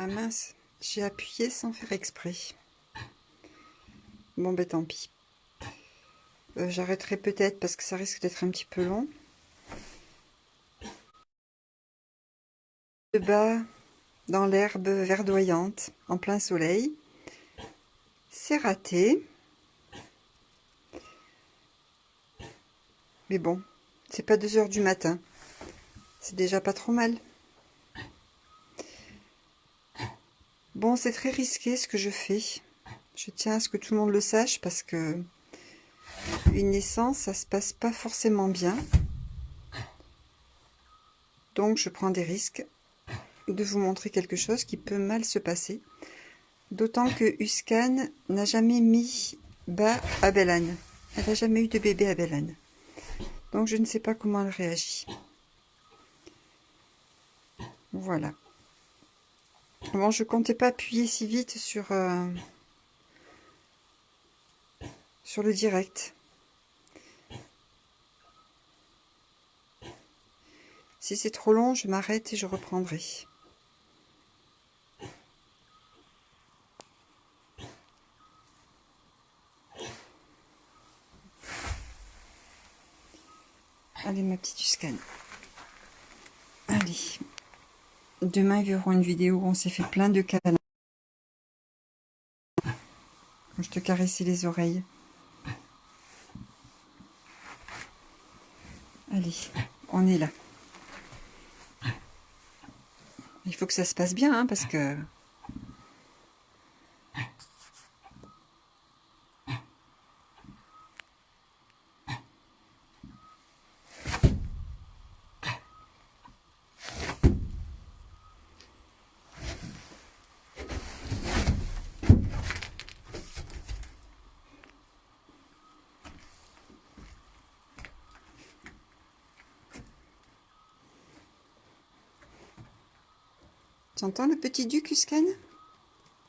Ah mince, j'ai appuyé sans faire exprès. Bon ben tant pis. J'arrêterai peut-être parce que ça risque d'être un petit peu long. De bas, dans l'herbe verdoyante, en plein soleil. C'est raté. Mais bon, c'est pas 2 heures du matin. C'est déjà pas trop mal. Bon, c'est très risqué ce que je fais. Je tiens à ce que tout le monde le sache parce que une naissance, ça se passe pas forcément bien. Donc je prends des risques de vous montrer quelque chose qui peut mal se passer. D'autant que Uscan n'a jamais mis bas à Belle-Anne. Elle n'a jamais eu de bébé à Belle-Anne. Donc je ne sais pas comment elle réagit. Voilà. Bon, je comptais pas appuyer si vite sur le direct. Si c'est trop long, je m'arrête et je reprendrai. Allez, ma petite Uscan. Allez. Demain, ils verront une vidéo où on s'est fait plein de câlins. Je te caressais les oreilles. Allez, on est là. Il faut que ça se passe bien, hein, parce que... Tu entends le petit duc, Uscan?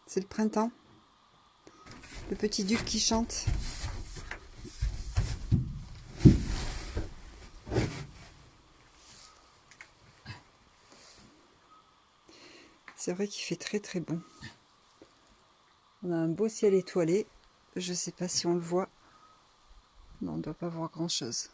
C'est le printemps. Le petit duc qui chante. C'est vrai qu'il fait très très bon. On a un beau ciel étoilé. Je sais pas si on le voit. Non, on ne doit pas voir grand chose.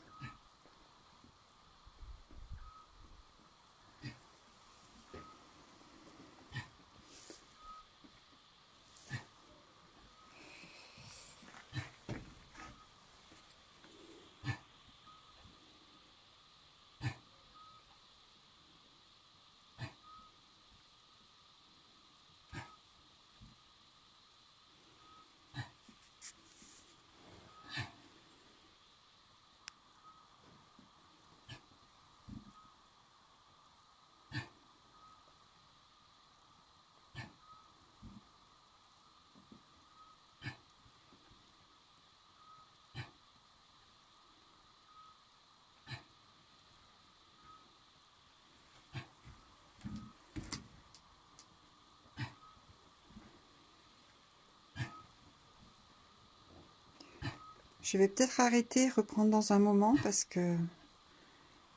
Je vais peut-être arrêter, reprendre dans un moment parce que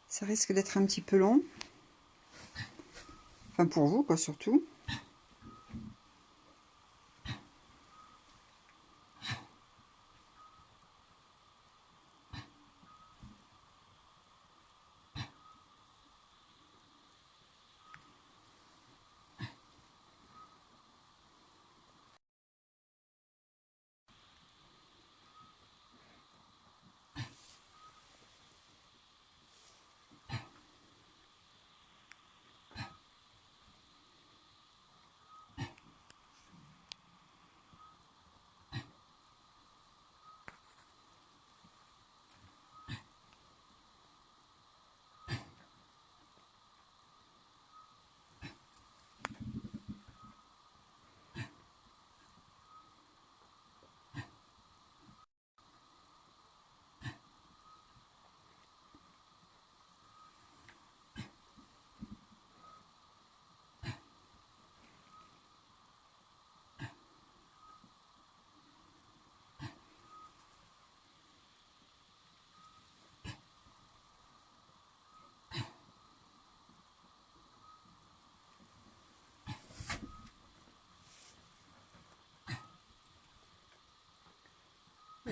ça risque d'être un petit peu long. Enfin pour vous quoi surtout.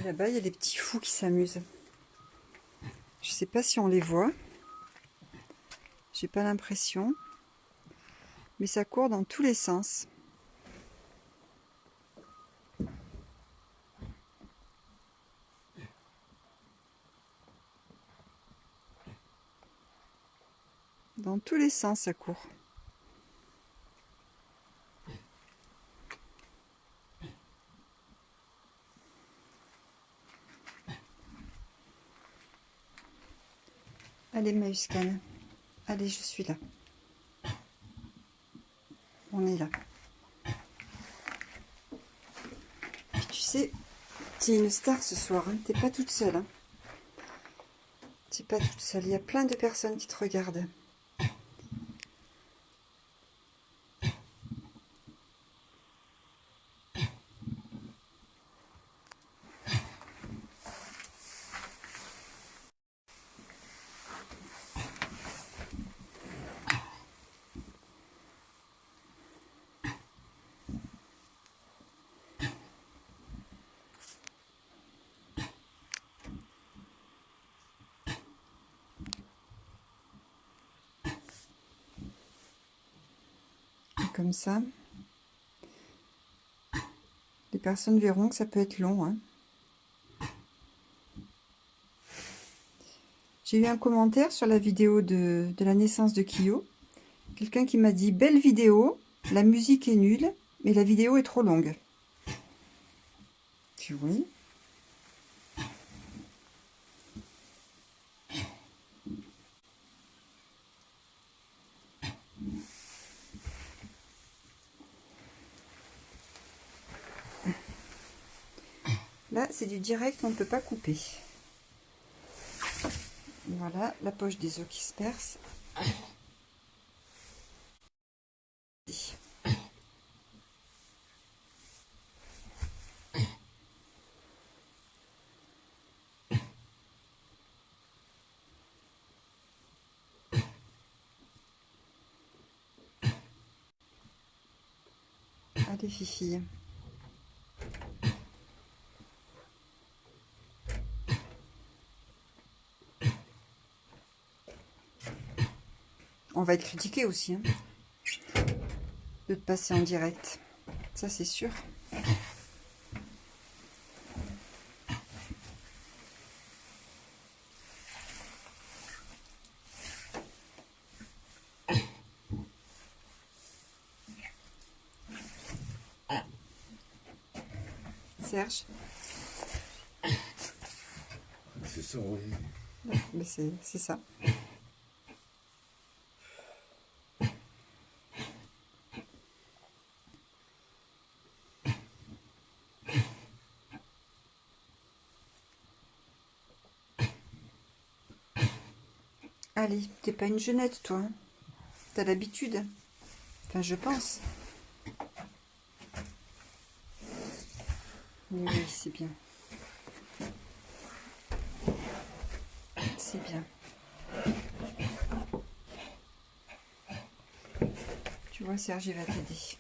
là-bas, il y a des petits fous qui s'amusent. Je sais pas si on les voit. J'ai pas l'impression. Mais ça court dans tous les sens. Dans tous les sens, ça court. Allez, Mauscan. Allez, je suis là. On est là. Et tu sais, tu es une star ce soir. Hein. Tu n'es pas toute seule. Hein. Tu n'es pas toute seule. Il y a plein de personnes qui te regardent. Comme ça, les personnes verront que ça peut être long. Hein. J'ai eu un commentaire sur la vidéo de la naissance de Kyo. Quelqu'un qui m'a dit « Belle vidéo, la musique est nulle, mais la vidéo est trop longue. » Tu vois ? Là, c'est du direct, on ne peut pas couper. Voilà, la poche des os qui se perce. Allez, Fifi. On va être critiqué aussi, hein, de te passer en direct. Ça, c'est sûr. Serge? C'est ça, oui. Mais c'est ça. Allez, t'es pas une jeunette, toi. Hein. T'as l'habitude. Enfin, je pense. Oui, c'est bien. C'est bien. Tu vois, Serge, il va t'aider.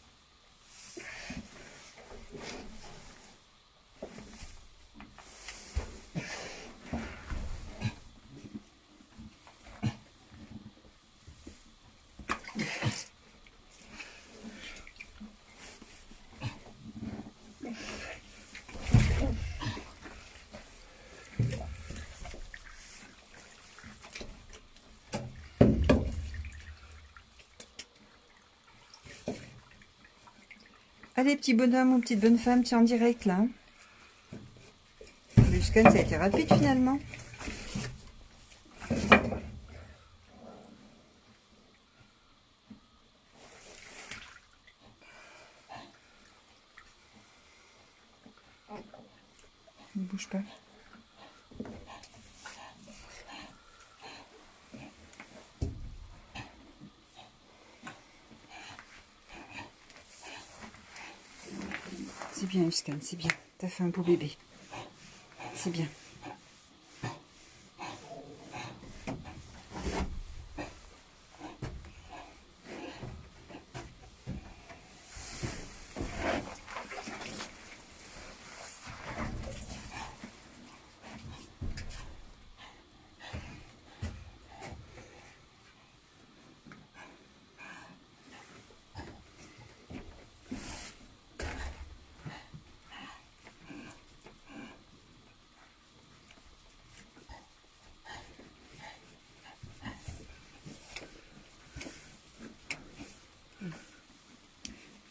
Allez, petit bonhomme ou petite bonne femme, tu es en direct, là. Le scan, ça a été rapide, finalement. Ne bouge pas. C'est bien, Uscan, c'est bien. T'as fait un beau bébé. C'est bien.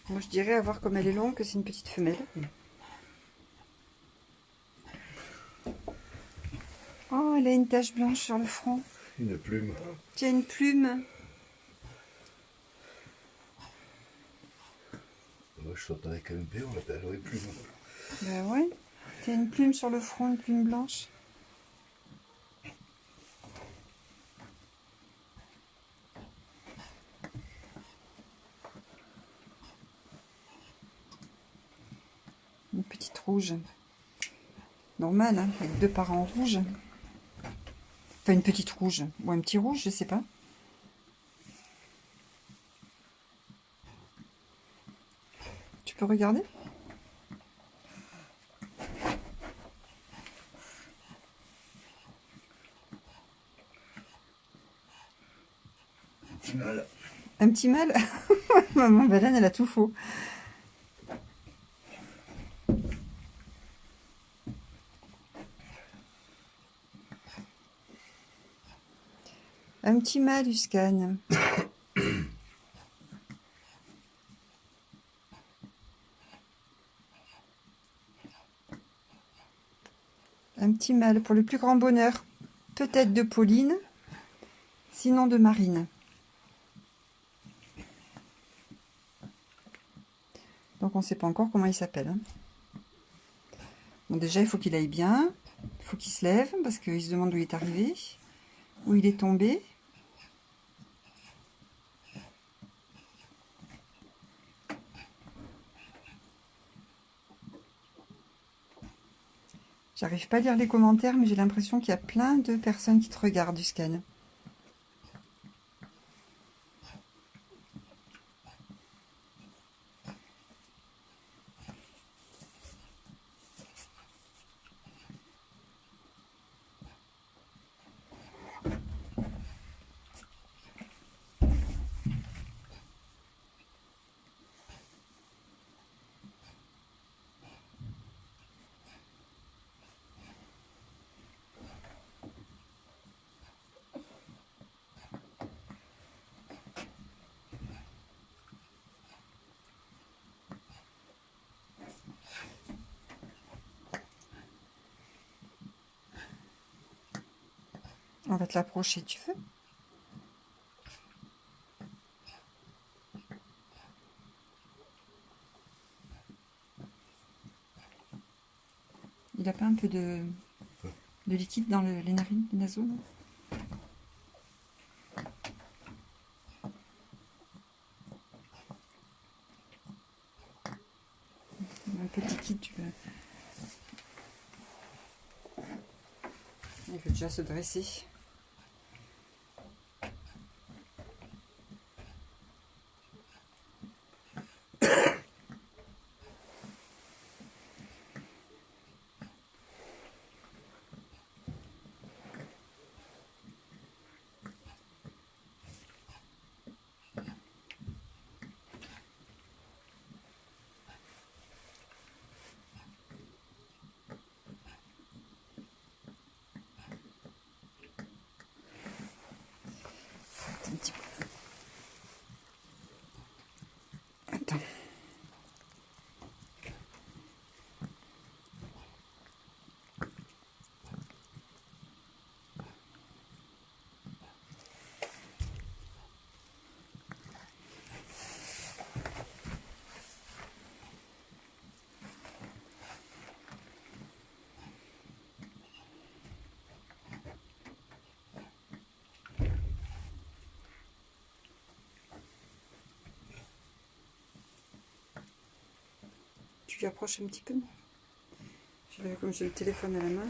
Moi, je dirais, à voir comme elle est longue, que c'est une petite femelle. Oh, elle a une tache blanche sur le front. Une plume. Tiens, une plume. Moi, je saute avec un MP, on l'appellerait plume. Ben ouais. Tiens, une plume sur le front, une plume blanche. Une petite rouge. Normale, hein, avec 2 parents rouges. Enfin, une petite rouge. Ou un petit rouge, je sais pas. Tu peux regarder? Un petit mâle. Un petit mâle? Maman Baleine, elle a tout faux. Un petit mâle, Uscan. Un petit mâle pour le plus grand bonheur. Peut-être de Pauline, sinon de Marine. Donc on ne sait pas encore comment il s'appelle. Hein. Bon, déjà, il faut qu'il aille bien. Il faut qu'il se lève parce qu'il se demande où il est arrivé, où il est tombé. J'arrive pas à lire les commentaires, mais j'ai l'impression qu'il y a plein de personnes qui te regardent, Uscan. On va te l'approcher, tu veux? Il a pas un peu de liquide dans les narines, les naseaux, non? Un peu de liquide, tu veux. Il veut déjà se dresser. Un petit peu. Attends. Tu lui approches un petit peu. Comme j'ai le téléphone à la main.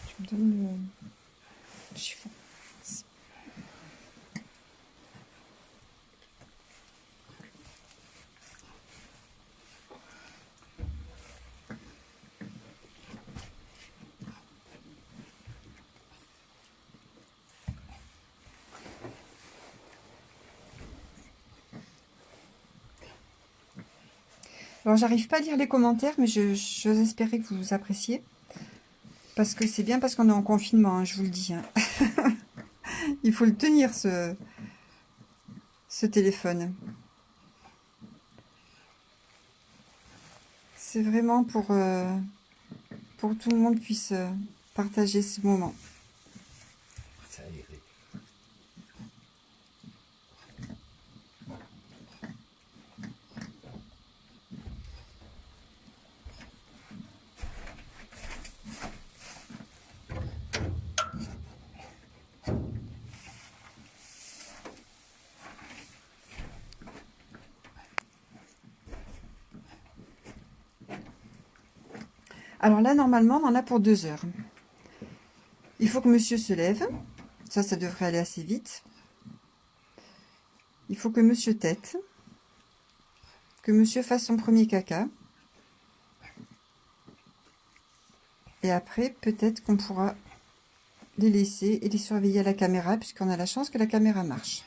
Tu me donnes le chiffon. Alors, j'arrive pas à lire les commentaires, mais j'ose espérer que vous appréciez. Parce que c'est bien parce qu'on est en confinement, hein, je vous le dis. Hein. Il faut le tenir, ce téléphone. C'est vraiment pour que tout le monde puisse partager ce moment. Ça irait. Alors là, normalement, on en a pour 2 heures. Il faut que monsieur se lève. Ça devrait aller assez vite. Il faut que monsieur tète. Que monsieur fasse son premier caca. Et après, peut-être qu'on pourra les laisser et les surveiller à la caméra, puisqu'on a la chance que la caméra marche.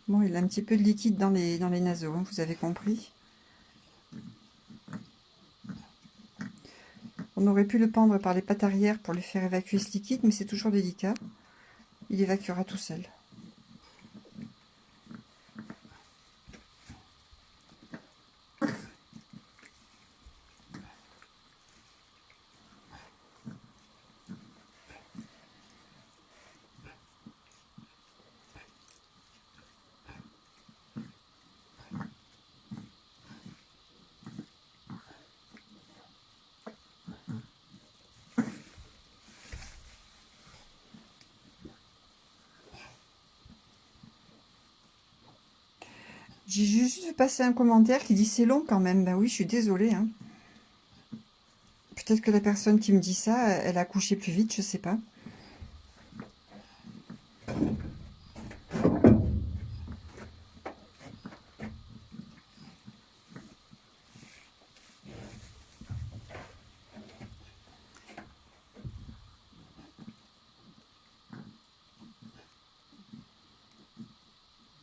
Bon, il a un petit peu de liquide dans les naseaux, hein, vous avez compris. On aurait pu le pendre par les pattes arrière pour lui faire évacuer ce liquide, mais c'est toujours délicat. Il évacuera tout seul. J'ai juste vu passer un commentaire qui dit c'est long quand même. Ben oui, je suis désolée. Hein. Peut-être que la personne qui me dit ça, elle a couché plus vite, je sais pas.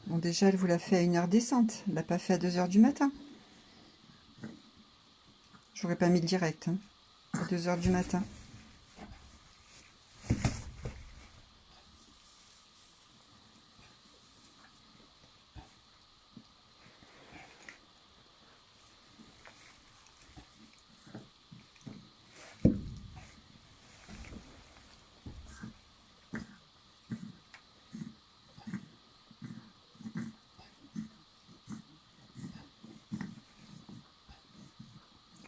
Bon, déjà, elle vous l'a fait à 1 heure décente. Elle l'a pas fait à 2 heures du matin. J'aurais pas mis le direct. Hein, à 2 heures du matin.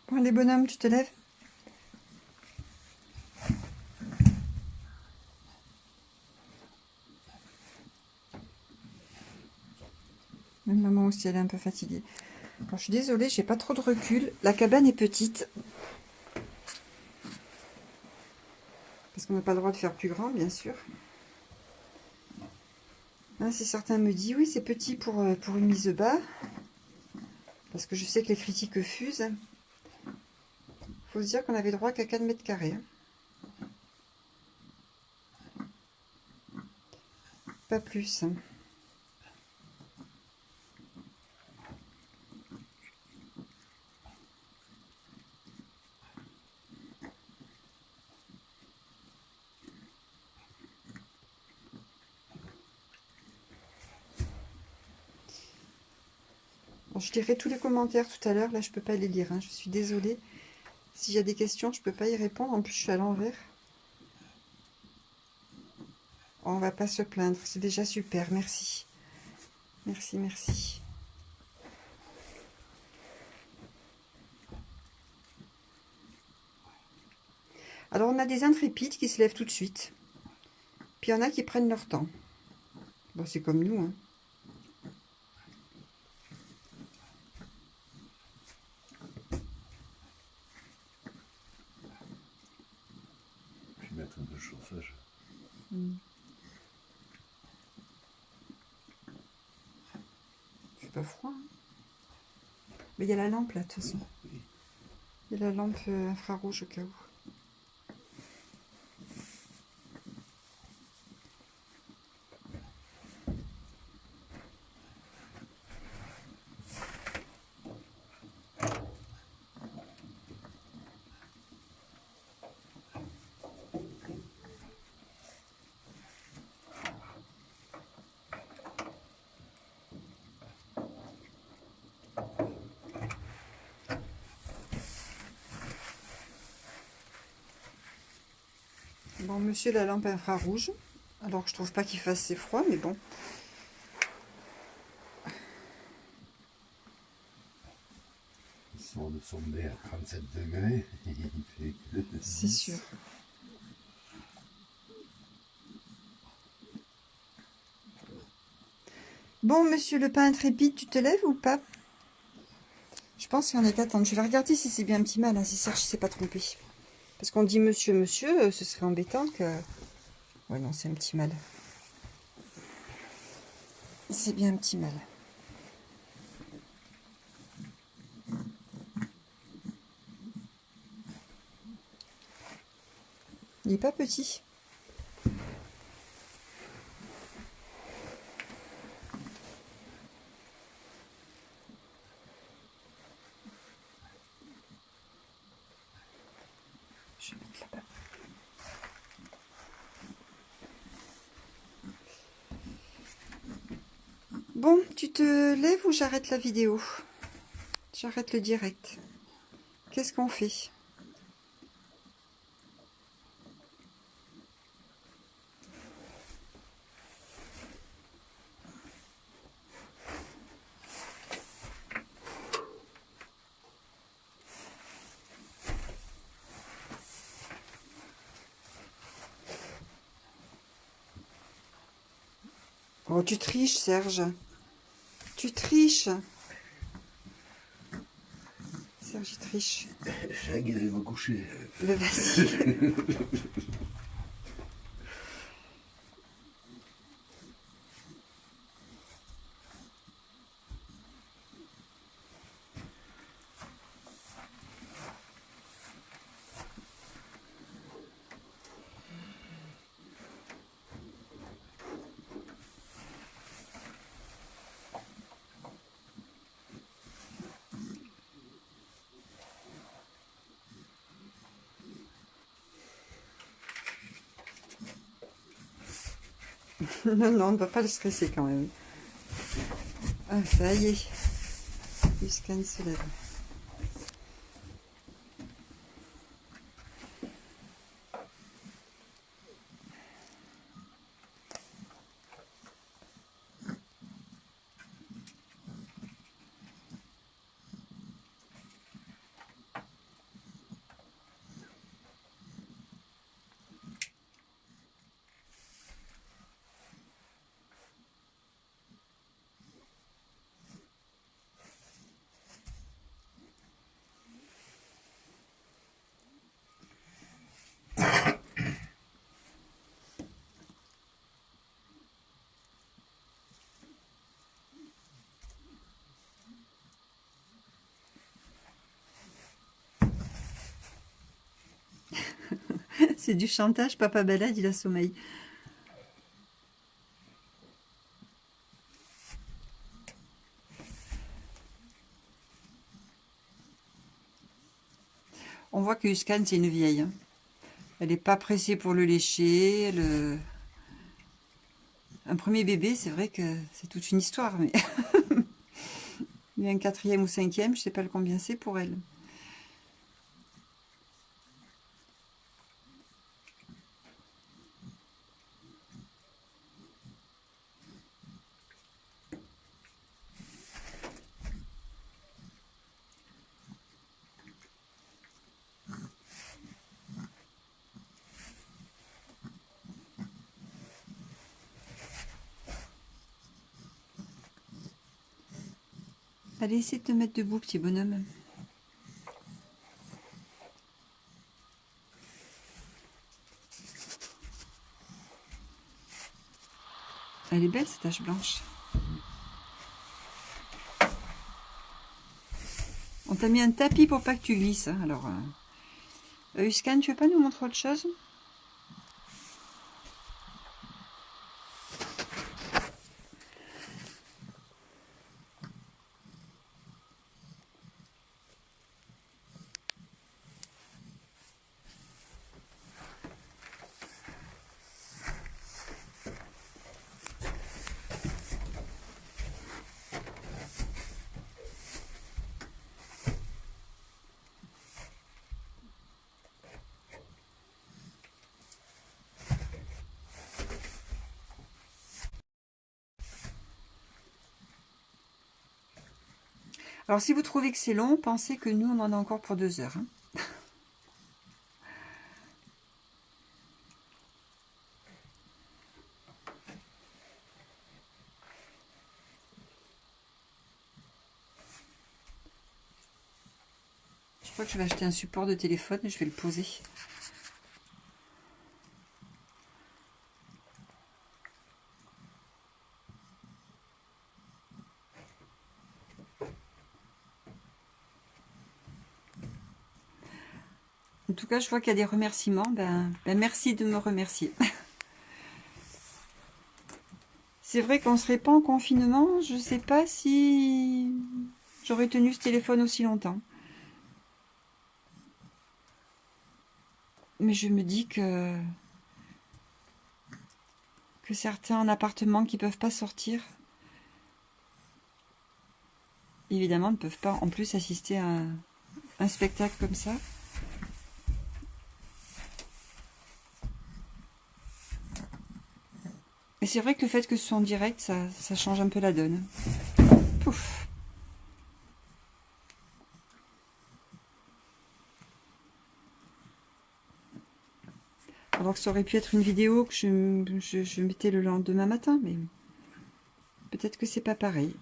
Bon, les bonhommes, tu te lèves? Même maman aussi, elle est un peu fatiguée. Alors, je suis désolée, j'ai pas trop de recul. La cabane est petite. Parce qu'on n'a pas le droit de faire plus grand, bien sûr. Là, si certains me disent, oui, c'est petit pour une mise bas. Parce que je sais que les critiques fusent. Faut se dire qu'on avait droit qu'à 4 mètres carrés. Pas plus. Bon, je lirai tous les commentaires tout à l'heure. Là, je peux pas les lire. Hein. Je suis désolée. S'il y a des questions, je peux pas y répondre. En plus, je suis à l'envers. On va pas se plaindre. C'est déjà super. Merci. Merci, merci. Alors, on a des intrépides qui se lèvent tout de suite. Puis, il y en a qui prennent leur temps. Bon, c'est comme nous, hein. C'est pas froid. Hein. Mais il y a la lampe là, de toute façon. Il y a la lampe infrarouge au cas où. Bon, monsieur, la lampe infrarouge. Alors, je trouve pas qu'il fasse assez froid, mais bon. Son de sommet à 37 degrés. C'est sûr. Bon, monsieur le pain intrépide, tu te lèves ou pas? Je pense qu'il y en a qu'à attendre. Je vais regarder si c'est bien un petit mal, hein, si Serge ne s'est pas trompé. Parce qu'on dit monsieur, monsieur, ce serait embêtant que... Ouais, non, c'est un petit mal. C'est bien un petit mal. Il n'est pas petit. Je vais mettre là-bas. Bon, tu te lèves ou j'arrête la vidéo? J'arrête le direct. Qu'est-ce qu'on fait? Oh, tu triches, Serge. Tu triches. Serge, il triche. J'ai guéri me coucher. Le vas-y. Non, non, on ne va pas le stresser quand même. Ah, ça y est. Huskan se lève. C'est du chantage, Papa Balade, il a sommeil. On voit que Huskan, c'est une vieille. Hein. Elle n'est pas pressée pour le lécher. Un premier bébé, c'est vrai que c'est toute une histoire. Mais il y a un quatrième ou cinquième, je ne sais pas le combien c'est pour elle. Allez, essaie de te mettre debout, petit bonhomme. Elle est belle cette tache blanche. On t'a mis un tapis pour pas que tu glisses. Hein. Alors, Uscan, tu veux pas nous montrer autre chose? Alors, si vous trouvez que c'est long, pensez que nous, on en a encore pour 2 heures. Hein. Je crois que je vais acheter un support de téléphone et je vais le poser. En tout cas, je vois qu'il y a des remerciements. Ben, merci de me remercier. C'est vrai qu'on ne serait pas en confinement. Je ne sais pas si j'aurais tenu ce téléphone aussi longtemps. Mais je me dis que certains appartements qui ne peuvent pas sortir, évidemment, ne peuvent pas en plus assister à un spectacle comme ça. Et c'est vrai que le fait que ce soit en direct, ça change un peu la donne. Pouf. Alors que ça aurait pu être une vidéo que je mettais le lendemain matin, mais peut-être que c'est pas pareil.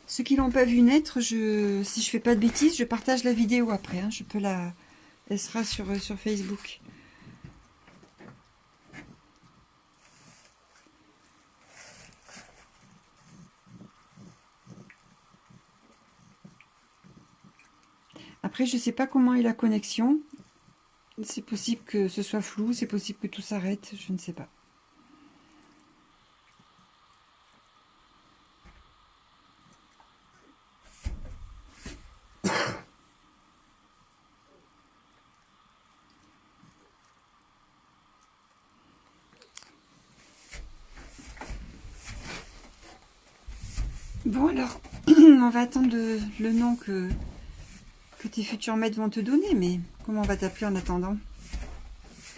Ceux qui l'ont pas vu naître, si je fais pas de bêtises, je partage la vidéo après. Hein, elle sera sur Facebook. Après, je sais pas comment est la connexion. C'est possible que ce soit flou, c'est possible que tout s'arrête, je ne sais pas. Bon alors, on va attendre le nom que tes futurs maîtres vont te donner, mais comment on va t'appeler en attendant?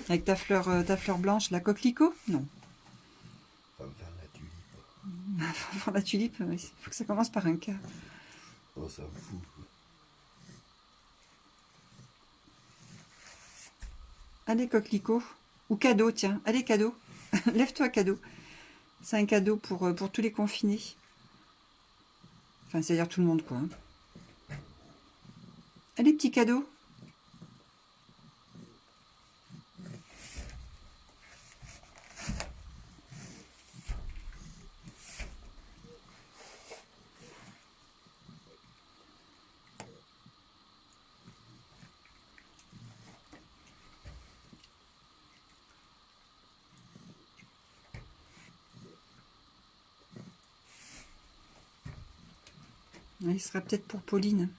Avec ta fleur blanche, la coquelicot? Non. Fanfan la tulipe. Fanfan la tulipe, il faut que ça commence par un K. On s'en fout. Allez, coquelicot. Ou cadeau, tiens. Allez, cadeau. Lève-toi, cadeau. C'est un cadeau pour tous les confinés. Enfin, c'est-à-dire tout le monde, quoi. Hein. Allez, petit cadeau. Il sera peut-être pour Pauline.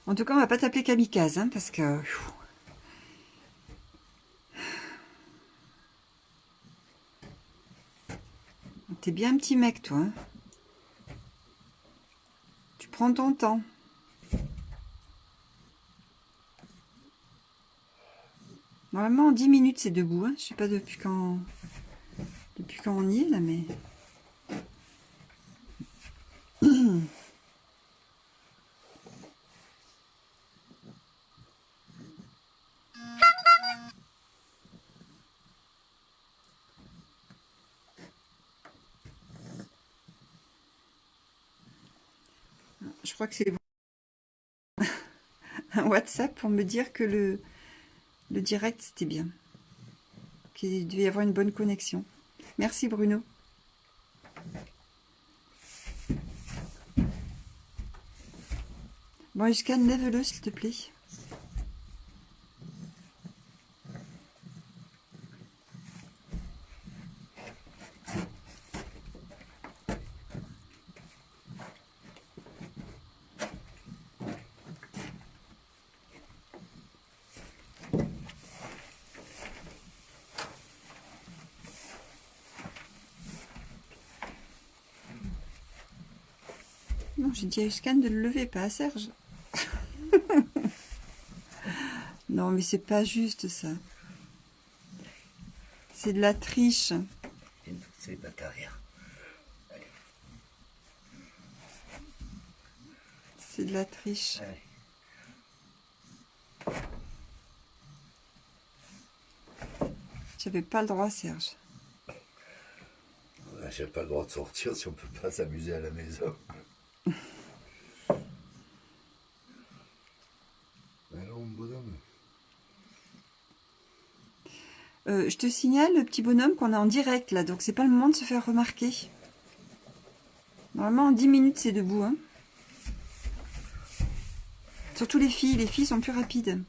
En tout cas, on va pas t'appeler kamikaze, hein, parce que... T'es bien un petit mec, toi. Hein. Tu prends ton temps. Normalement, en 10 minutes, c'est debout. Hein. Je sais pas depuis quand on y est, là, mais... Je crois que c'est un WhatsApp pour me dire que le direct, c'était bien. Qu'il devait y avoir une bonne connexion. Merci, Bruno. Bon, Uscan, lève-le, s'il te plaît. Non, j'ai dit à Uscan de le lever, pas à Serge. Non, mais c'est pas juste, ça. C'est de la triche. C'est pas carrière. C'est de la triche. Allez. J'avais pas le droit, Serge. J'ai pas le droit de sortir si on peut pas s'amuser à la maison. Alors, mon bonhomme. Je te signale, le petit bonhomme, qu'on est en direct, là. Donc, c'est pas le moment de se faire remarquer. Normalement, en 10 minutes, c'est debout. Hein. Surtout les filles. Les filles sont plus rapides.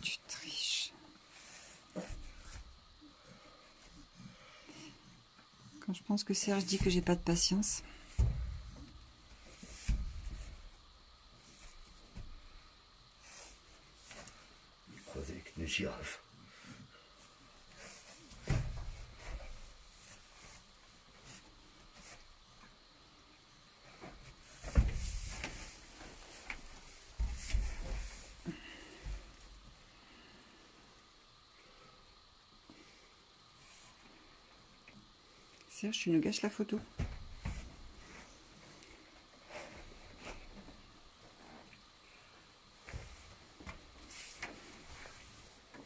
Tu triches. Quand je pense que Serge dit que j'ai pas de patience. Croisé avec une girafe. Serge, tu nous gâches la photo.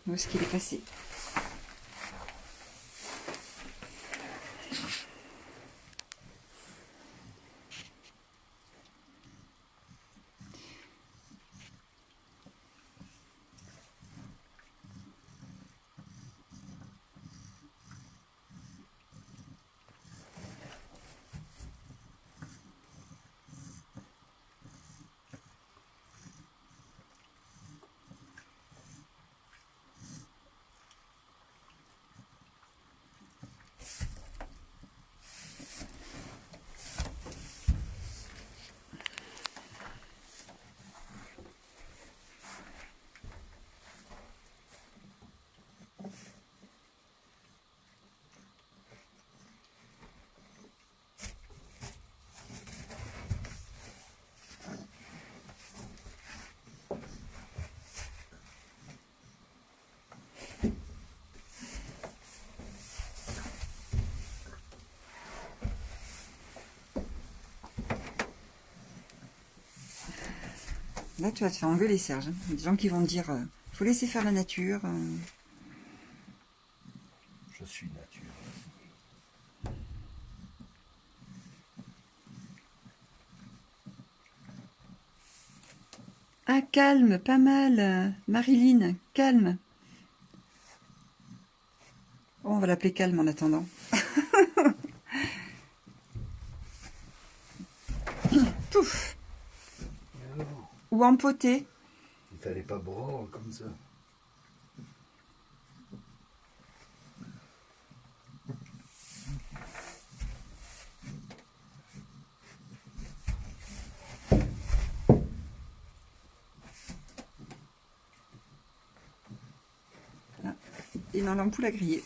Où est-ce qu'il est passé? Là, tu vas te faire engueuler, Serge. Il y a des gens qui vont te dire faut laisser faire la nature. Je suis nature. Ah, calme, pas mal. Marilyn, calme. Oh, on va l'appeler calme en attendant. Pouf. Alors, Ou empoté. Il fallait pas boire comme ça. Et dans l'ampoule à griller.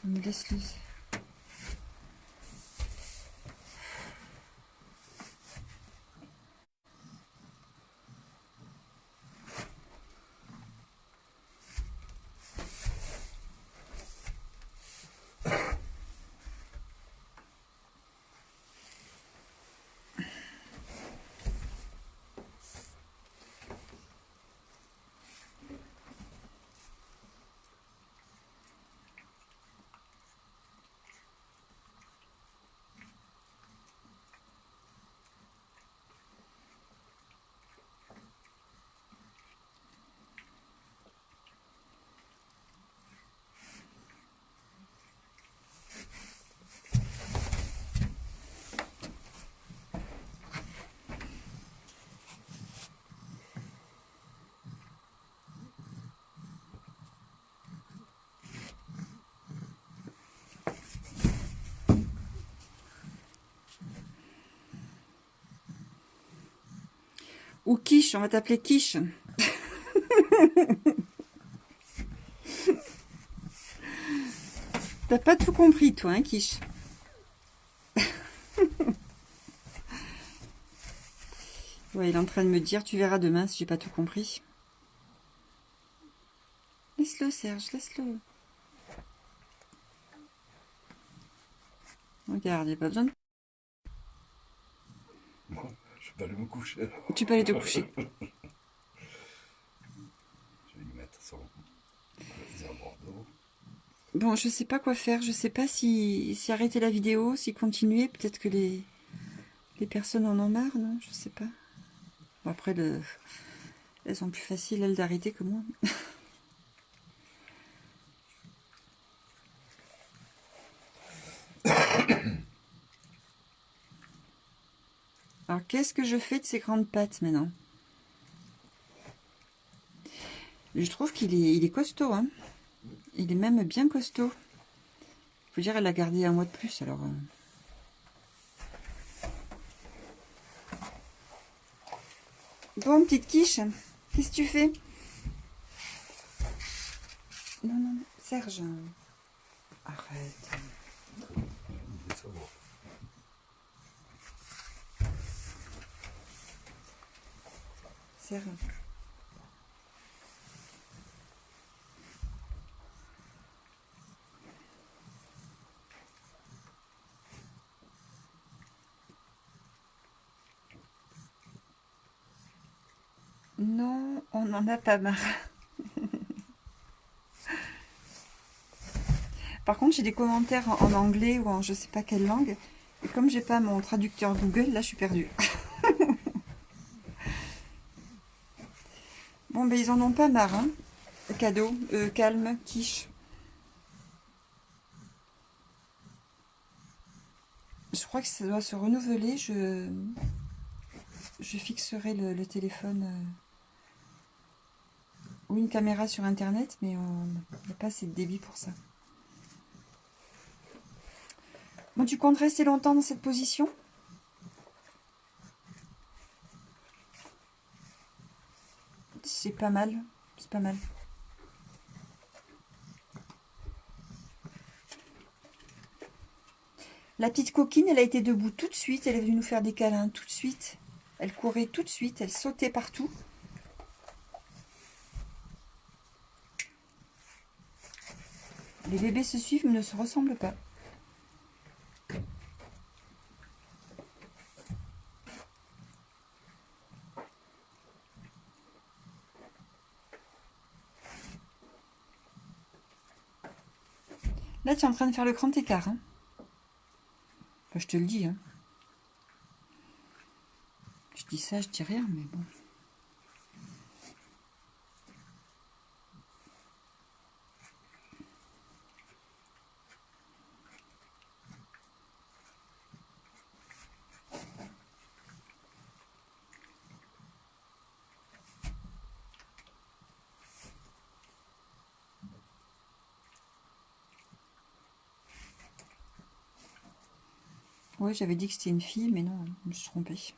On me laisse le... Ou Quiche, on va t'appeler Quiche. T'as pas tout compris, toi, hein, Quiche? Ouais, il est en train de me dire, tu verras demain si j'ai pas tout compris. Laisse-le, Serge, laisse-le. Regarde, il n'y a pas besoin de... Moi, je vais pas aller me coucher. Alors. Tu peux aller te coucher. Je vais lui mettre son réservoir d'eau. Bon, je sais pas quoi faire. Je sais pas si arrêter la vidéo, si continuer. Peut-être que les personnes en ont marre, non? Je sais pas. Bon, après, elles sont plus faciles, elles, d'arrêter que moi. Alors, qu'est-ce que je fais de ces grandes pattes, maintenant? Je trouve il est costaud, hein. Il est même bien costaud. Faut dire, elle a gardé un mois de plus, alors... Bon, petite quiche, qu'est-ce que tu fais? Non, non, Serge. Arrête. Je veux savoir. Serge. Non, on n'en a pas marre. Par contre, j'ai des commentaires en anglais ou en je sais pas quelle langue. Et comme j'ai pas mon traducteur Google, là, je suis perdue. Bon, ben, ils en ont pas marre, hein. Cadeau, calme, quiche. Je crois que ça doit se renouveler. Je fixerai le téléphone ou une caméra sur Internet, mais on n'a pas assez de débit pour ça. Bon, tu comptes rester longtemps dans cette position? C'est pas mal, c'est pas mal. La petite coquine, elle a été debout tout de suite, elle est venue nous faire des câlins tout de suite. Elle courait tout de suite, elle sautait partout. Les bébés se suivent mais ne se ressemblent pas. Là, tu es en train de faire le grand écart. Hein. Enfin, je te le dis. Hein. Je dis ça, je dis rien, mais bon. Ouais, j'avais dit que c'était une fille, mais non, je me suis trompée.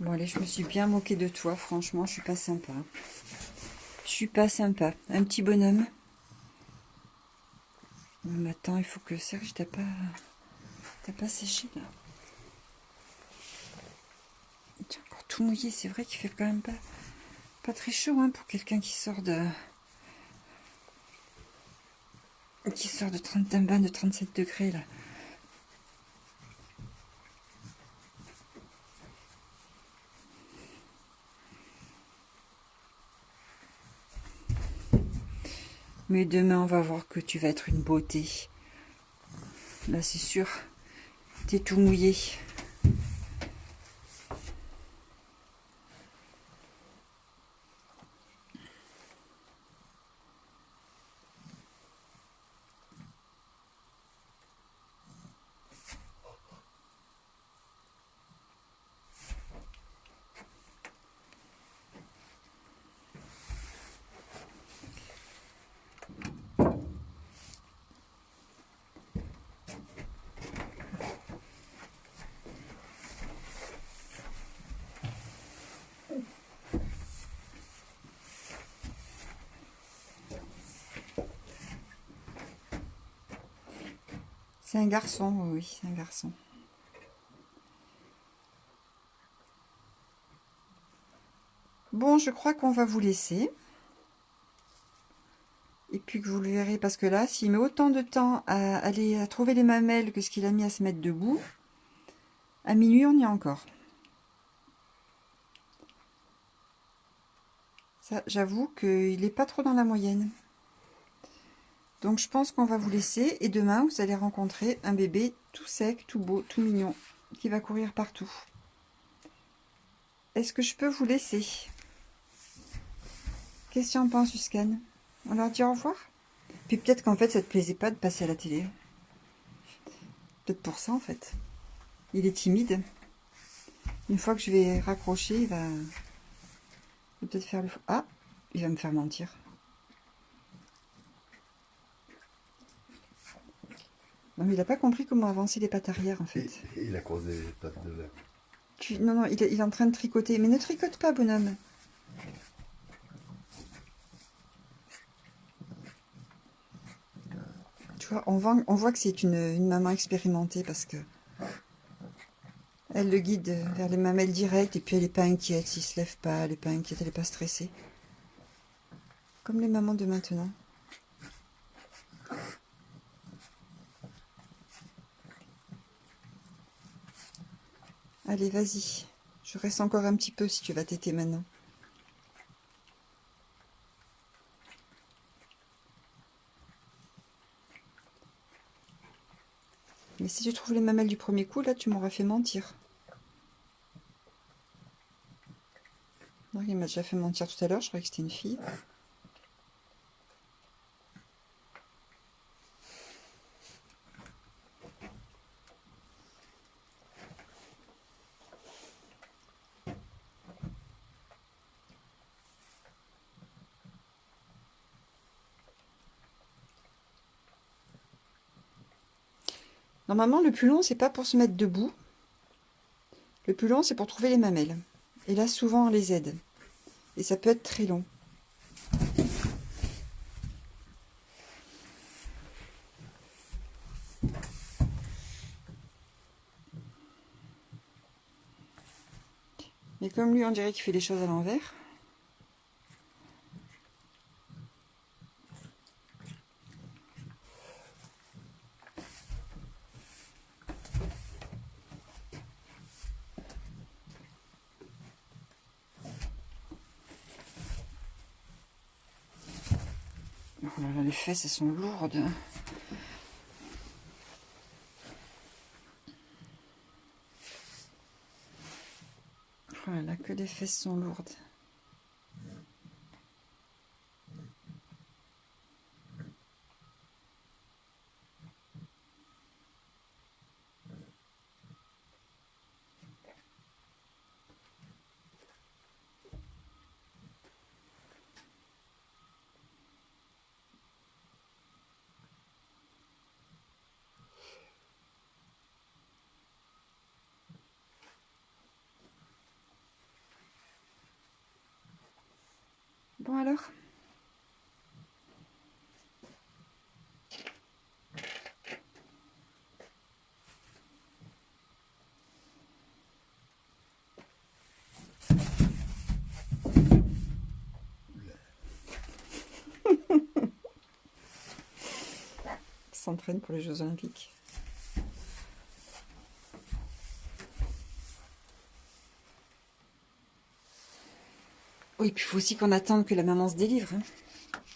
Bon, allez, je me suis bien moquée de toi. Franchement, je suis pas sympa. Je suis pas sympa. Un petit bonhomme. Mais attends, il faut que Serge, t'as pas séché là. Tu es encore tout mouillé. C'est vrai qu'il fait quand même pas très chaud hein, pour quelqu'un qui sort d'un bain de 37 degrés là. Mais demain, on va voir que tu vas être une beauté. Là, c'est sûr. T'es tout mouillé. C'est un garçon, oui, c'est un garçon. Bon, je crois qu'on va vous laisser. Et puis que vous le verrez, parce que là, s'il met autant de temps à aller à trouver les mamelles que ce qu'il a mis à se mettre debout, à minuit, on y est encore. Ça, j'avoue qu'il n'est pas trop dans la moyenne. Donc, je pense qu'on va vous laisser. Et demain, vous allez rencontrer un bébé tout sec, tout beau, tout mignon, qui va courir partout. Est-ce que je peux vous laisser? Qu'est-ce que tu en penses, Uscan? On leur dit au revoir? Puis peut-être qu'en fait, ça te plaisait pas de passer à la télé. Peut-être pour ça, en fait. Il est timide. Une fois que je vais raccrocher, il va peut-être faire le... Ah, il va me faire mentir. Non, mais il n'a pas compris comment avancer les pattes arrière, en fait. Il a croisé les pattes devant. Non, non, il est en train de tricoter. Mais ne tricote pas, bonhomme. Tu vois, on voit que c'est une maman expérimentée parce que elle le guide vers les mamelles directes et puis elle n'est pas inquiète, il se lève pas, elle n'est pas inquiète, elle n'est pas stressée. Comme les mamans de maintenant. Allez, vas-y. Je reste encore un petit peu si tu vas téter maintenant. Mais si tu trouves les mamelles du premier coup, là, tu m'auras fait mentir. Non, il m'a déjà fait mentir tout à l'heure, je croyais que c'était une fille. Normalement, le plus long, c'est pas pour se mettre debout. Le plus long, c'est pour trouver les mamelles. Et là, souvent, on les aide. Et ça peut être très long. Mais comme lui, on dirait qu'il fait les choses à l'envers. Oh là là, les fesses, elles sont lourdes. Oh là là, que les fesses sont lourdes. Bon alors? S'entraîne pour les Jeux Olympiques. Oui, puis il faut aussi qu'on attende que la maman se délivre, hein,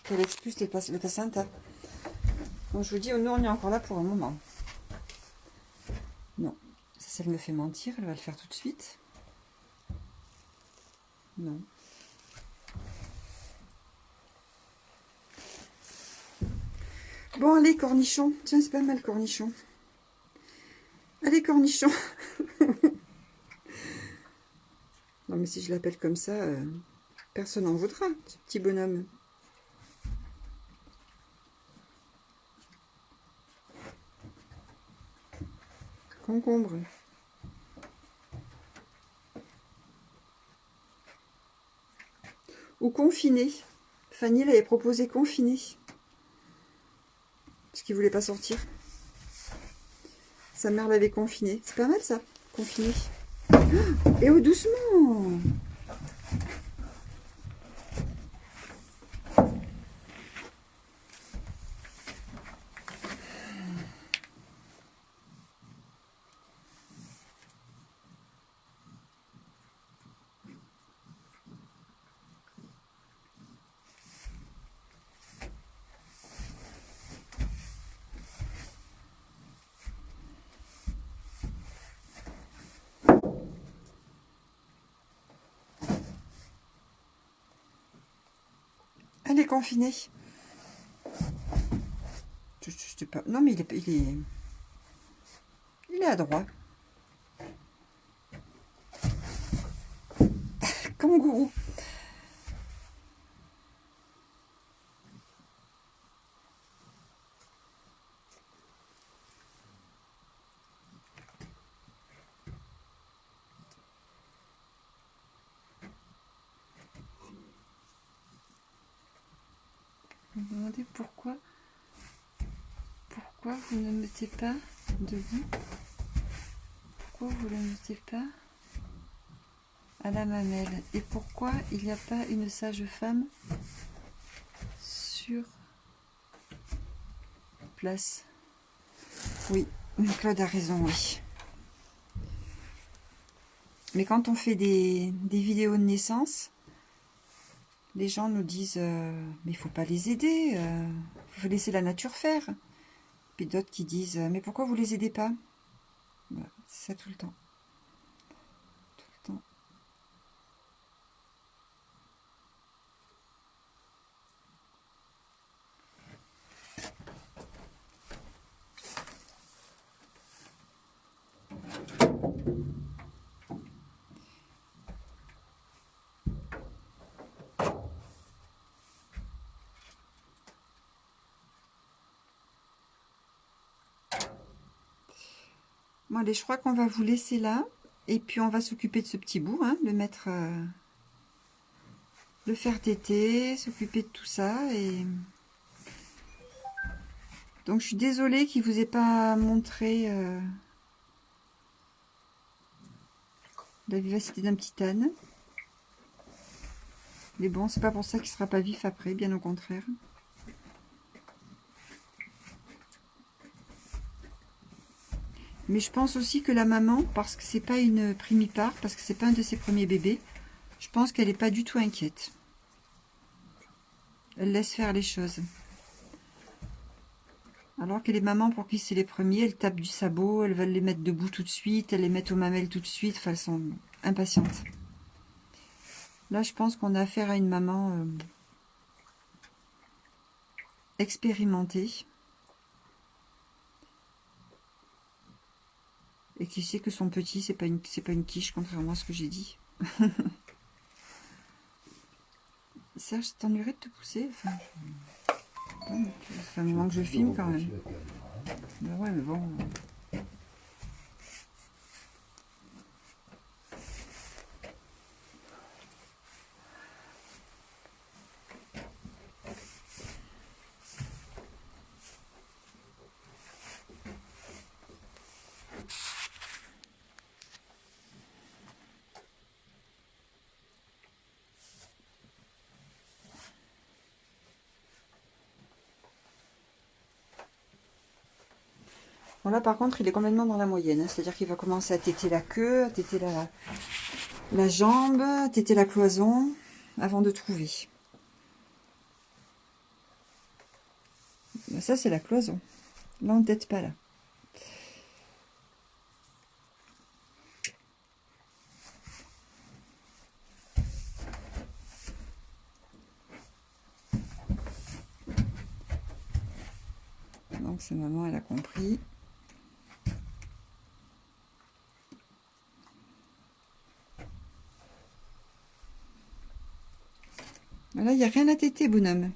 qu'elle expulse le placenta. Donc je vous dis, nous on est encore là pour un moment. Non, ça elle me fait mentir, elle va le faire tout de suite. Non. Bon, allez, cornichon. Tiens, c'est pas mal, cornichon. Allez, cornichon. Non, mais si je l'appelle comme ça, personne n'en voudra, ce petit bonhomme. Concombre. Ou confiné. Fanny, elle avait proposé confiné. Parce qu'il voulait pas sortir. Sa mère l'avait confiné. C'est pas mal ça, confiné. Et oh, doucement. Elle est confinée. Je sais pas. Non, mais il est adroit. Kangourou. Vous me demandez pourquoi vous ne mettez pas debout? Pourquoi vous ne le mettez pas à la mamelle? Et pourquoi il n'y a pas une sage-femme sur place? Oui, Claude a raison, oui. Mais quand on fait des vidéos de naissance, les gens nous disent mais il faut pas les aider, il faut laisser la nature faire. Puis d'autres qui disent mais pourquoi vous les aidez pas? Voilà, c'est ça tout le temps. Tout le temps. Bon, allez, je crois qu'on va vous laisser là. Et puis, on va s'occuper de ce petit bout, hein, le mettre... le faire téter, s'occuper de tout ça. Et donc, je suis désolée qu'il ne vous ait pas montré La vivacité d'un petit âne. Mais bon, c'est pas pour ça qu'il sera pas vif après, bien au contraire. Mais je pense aussi que la maman, parce que c'est pas une primipare, parce que c'est pas un de ses premiers bébés, je pense qu'elle est pas du tout inquiète. Elle laisse faire les choses. Alors que les mamans, pour qui c'est les premiers, elles tapent du sabot, elles veulent les mettre debout tout de suite, elles les mettent aux mamelles tout de suite, enfin elles sont impatientes. Là, je pense qu'on a affaire à une maman expérimentée et qui sait que son petit, c'est pas une quiche, contrairement à ce que j'ai dit. Serge, ça t'ennuierait de te pousser? Enfin, ça fait un moment que je filme quand même. Ben ouais, mais bon. Bon là par contre il est complètement dans la moyenne, hein. C'est-à-dire qu'il va commencer à téter la queue, à téter la jambe, à téter la cloison, avant de trouver. Ben, ça c'est la cloison. Là on ne tète pas là. Donc sa maman elle a compris. Là, il n'y a rien à téter, bonhomme.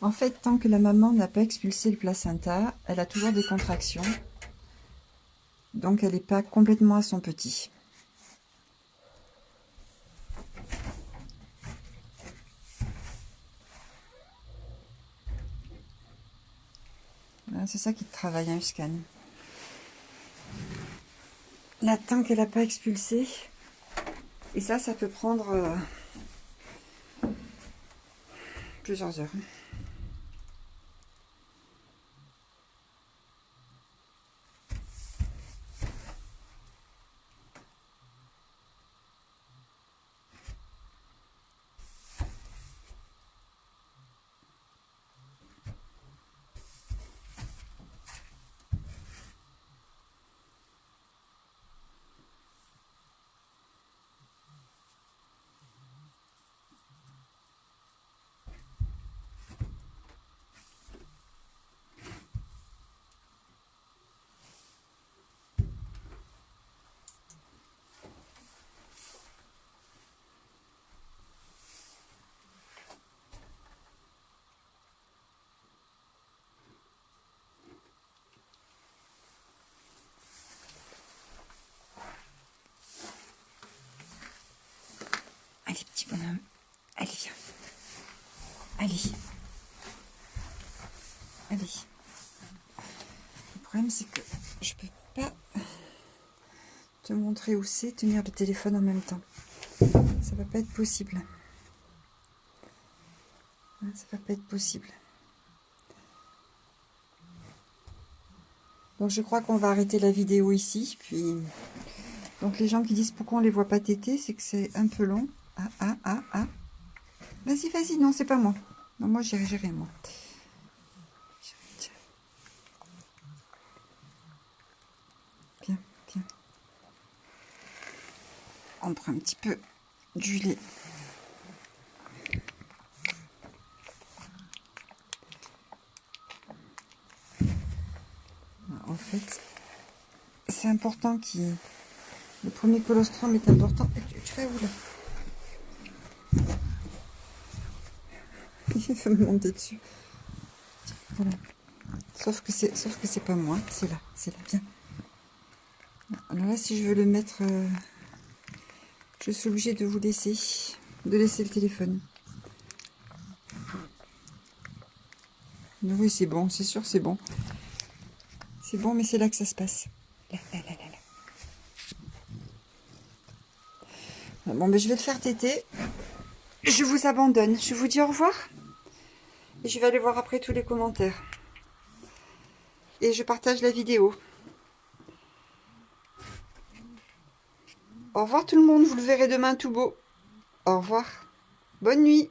En fait, tant que la maman n'a pas expulsé le placenta, elle a toujours des contractions. Donc elle n'est pas complètement à son petit. C'est ça qui travaille, hein, Uscan. Là, tant qu'elle n'a pas expulsé, et ça peut prendre plusieurs heures. Allez, petit bonhomme. Allez, viens. Allez. Allez. Le problème, c'est que je peux pas te montrer où c'est, tenir le téléphone en même temps. Ça va pas être possible. Ça va pas être possible. Donc je crois qu'on va arrêter la vidéo ici. Puis donc les gens qui disent pourquoi on les voit pas téter, c'est que c'est un peu long. Ah. Vas-y, vas-y. Non, c'est pas moi. Non, moi j'ai rien, moi. Tiens. Bien. On prend un petit peu du lait. En fait, c'est important qu'il... Le premier colostrum est important. Tu vas où là? Il veut me monter dessus. Voilà. Sauf que c'est pas moi. C'est là. Viens. Alors là, si je veux le mettre, je suis obligée de vous laisser, le téléphone. Oui, c'est bon. C'est sûr, c'est bon. C'est bon, mais c'est là que ça se passe. Là. Bon, mais je vais le faire téter. Je vous abandonne. Je vous dis au revoir. Et je vais aller voir après tous les commentaires. Et je partage la vidéo. Au revoir tout le monde. Vous le verrez demain tout beau. Au revoir. Bonne nuit.